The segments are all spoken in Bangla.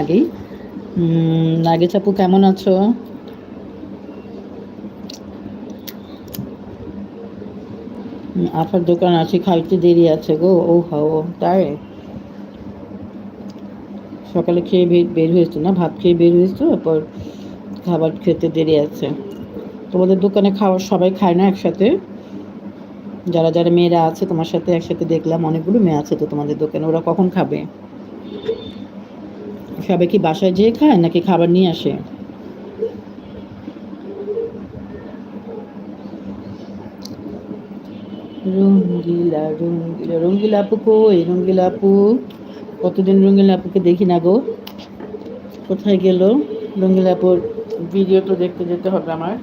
আগেই। নার্গিস আপু কেমন আছো? আপার দোকান আছি, খাইতে দেরি আছে গো। ও হাও, তাই? সকালে খেয়ে বের হয়েছো না? ভাত খেয়ে বের হয়েছো, তারপর খাবার খেতে দেরি আছে। তোমাদের দোকানে খাওয়ার সবাই খায় না একসাথে? যারা যারা মেয়েরা আছে তোমার সাথে একসাথে, দেখলাম অনেকগুলো মেয়ে আছে তো তোমাদের দোকানে, ওরা কখন খাবে? সবাই কি বাসায় যেয়ে খায় নাকি খাবার নিয়ে আসে? রঙ্গিলা রঙ্গিলা রঙ্গিলা আপু কই? রঙ্গিলা আপু কতদিন রঙ্গিলা আপুকে দেখি না গো। কোথায় গেল রঙ্গিলা আপুর? ভিডিও তো দেখতে যেতে হবে আমার।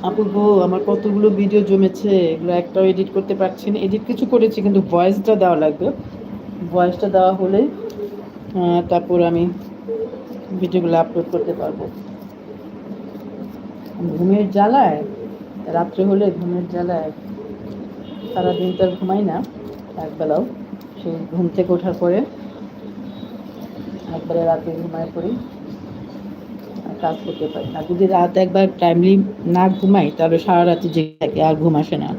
আপু গো, আমার কতগুলো ভিডিও জমেছে, এগুলো একটাও এডিট করতে পারছি না। এডিট কিছু করেছি কিন্তু ভয়েসটা দেওয়া লাগবে। ভয়েসটা দেওয়া হলে তারপর আমি ভিডিওগুলো আপলোড করতে পারবো। ঘুমের জ্বালায়, রাত্রে হলে ঘুমের জ্বালায় সারাদিন তো আর ঘুমাই না একবেলাও। সেই ঘুম থেকে ওঠার পরে একবারে রাতে ঘুমায় পড়ি, আর কাজ করতে পারি না। যদি রাত একবার টাইমলি না ঘুমাই তাহলে সারা রাতে জেগে থাকে, আর ঘুম আসে না।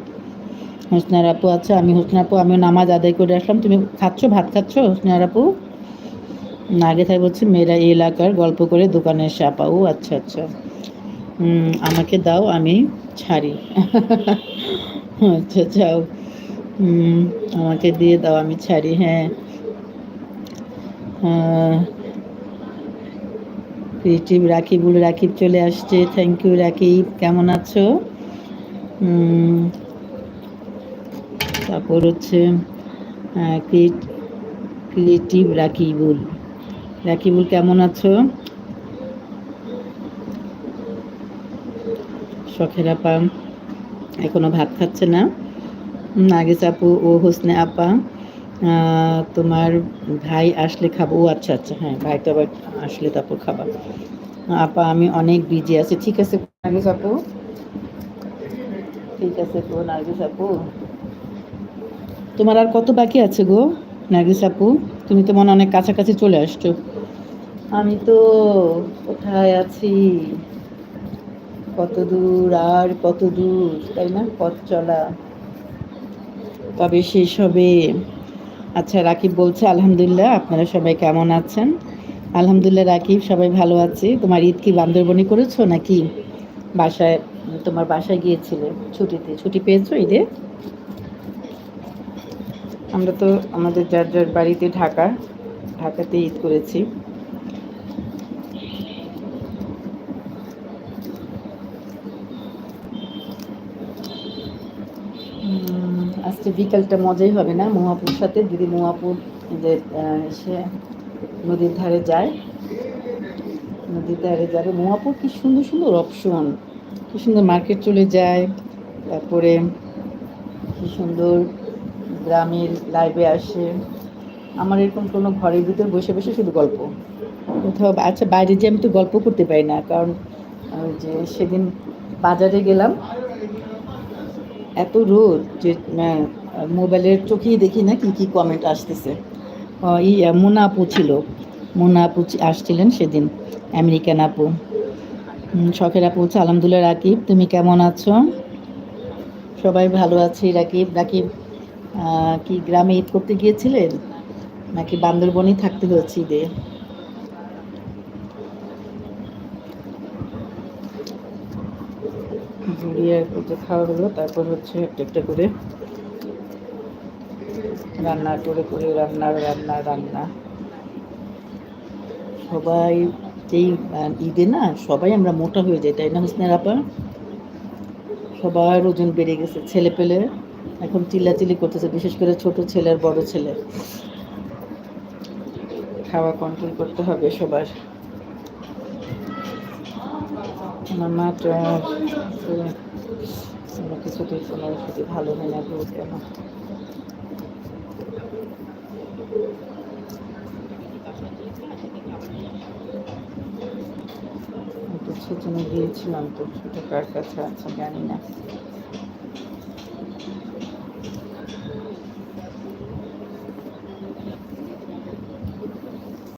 হোসনার আপু আছে, আমি হোসনা আপু, আমিও নামাজ আদায় করে আসলাম। তুমি খাচ্ছ, ভাত খাচ্ছ হোসনার আপু? না, আগে তাই বলছি মেয়েরা এই এলাকার গল্প করে দোকানে এসে আপা। ও আচ্ছা আচ্ছা। আমাকে দাও, আমি ছাড়ি। আচ্ছা যাও। হুম, আমাকে দিয়ে দাও, আমি ছাড়ি। হ্যাঁ। ক্রিয়েটিভ রাকিবুল, রাকিব চলে আসছে। থ্যাংক ইউ রাকিব, কেমন আছো? তারপর হচ্ছে ক্রিয়েটিভ রাকিবুল, রাকিবুল কেমন আছো? শখের আপা এখনো ভাত খাচ্ছে না। নার্গিস আপু ও হোসনে আপা, তোমার ভাই আসলে খাবো। ও আচ্ছা আচ্ছা, হ্যাঁ ভাই তো আবার আসলে তারপর খাবা। আপা আমি অনেক বিজি আছি। ঠিক আছে নার্গিস আপু, ঠিক আছে তো নার্গিস আপু। তোমার আর কত বাকি আছে গো নার্গিস আপু? তুমি তো মনে অনেক কাছাকাছি চলে আসছো। আমি তো কোথায় আছি, কত দূর আর কত দূর, তাই না? পথ চলা কবে শেষ হবে? আচ্ছা, রাকিব বলছে আলহামদুলিল্লাহ, আপনারা সবাই কেমন আছেন? আলহামদুলিল্লাহ রাকিব, সবাই ভালো আছি। তোমার ঈদ কি বান্দরবনি করেছো নাকি বাসায়? তোমার বাসায় গিয়েছিলে ছুটিতে? ছুটি পেয়েছো ঈদে? আমরা তো আমাদের যার যার বাড়িতে ঢাকাতে ঈদ করেছি। আজকে বিকালটা মজাই হবে না মহাপুর সাথে। যদি মহাপুর যে এসে নদীর ধারে যায়, নদীর ধারে যাবে মহাপুর, কি সুন্দর সুন্দর অপশন, কি সুন্দর মার্কেট চলে যায়। তারপরে কি সুন্দর গ্রামের লাইভে আসে। আমার এরকম কোনো ঘরের ভিতর বসে বসে শুধু গল্প। কোথাও আচ্ছা, বাইরে যে আমি তো গল্প করতে পারি না, কারণ যে সেদিন বাজারে গেলাম, এত রোদ যে মোবাইলের চোখেই দেখি না কি কি কমেন্ট আসতেছে। মোনা আপু ছিল, মোনা আপু আসছিলেন সেদিন, আমেরিকান আপু। শখের আপু বলছে আলহামদুলিল্লাহ রাকিব, তুমি কেমন আছো? সবাই ভালো আছি রাকিব। রাকিব কি গ্রামে ঈদ করতে গিয়েছিলেন নাকি বান্দরবনেই থাকতে হয়েছে ঈদে? জুড়িয়ে করতে খাওয়া হলো, তারপর হচ্ছে একটা একটা করে রান্না করে করে রান্না রান্না রান্না। সবাই এই ঈদে না সবাই আমরা মোটা হয়ে যাই, তাই না হোসনের আপা? সবার ওজন বেড়ে গেছে, ছেলে পেলে এখন চিল্লাচিল্লি করতেছে, বিশেষ করে ছোট ছেলে আর বড় ছেলে। খাওয়া কন্ট্রোল করতে হবে সবার। আমার মা তো কোনো কিছুতেই কোনো ওষুধই ভালো হয় না, ভুল কেন? সেজন্য গিয়েছিলাম তো, সেটা কার কাছে আছে জানি না।